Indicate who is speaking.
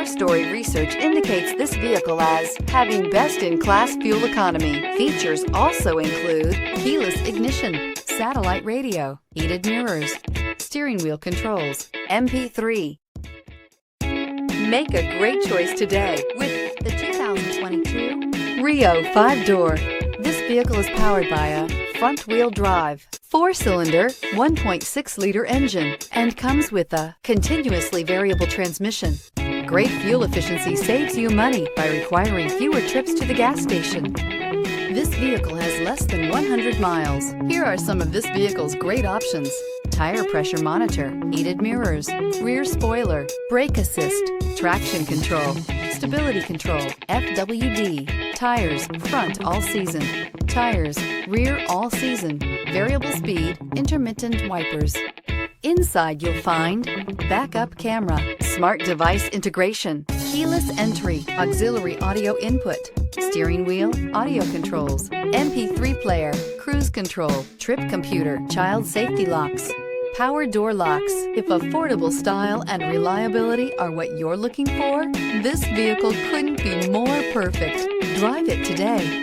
Speaker 1: Our story research indicates this vehicle as having best-in-class fuel economy. Features also include keyless ignition, satellite radio, heated mirrors, steering wheel controls, MP3. Make a great choice today with the 2022 Rio 5-door. This vehicle is powered by a front-wheel drive, 4-cylinder, 1.6-liter engine, and comes with a continuously variable transmission. Great fuel efficiency saves you money by requiring fewer trips to the gas station. This vehicle has less than 100 miles. Here are some of this vehicle's great options: tire pressure monitor, heated mirrors, rear spoiler, brake assist, traction control, stability control, FWD, tires, front all season, tires, rear all season, variable speed, intermittent wipers. Inside you'll find backup camera, smart device integration, keyless entry, auxiliary audio input, steering wheel audio controls, MP3 player, cruise control, trip computer, child safety locks, power door locks. If affordable style and reliability are what you're looking for, this vehicle couldn't be more perfect. Drive it today.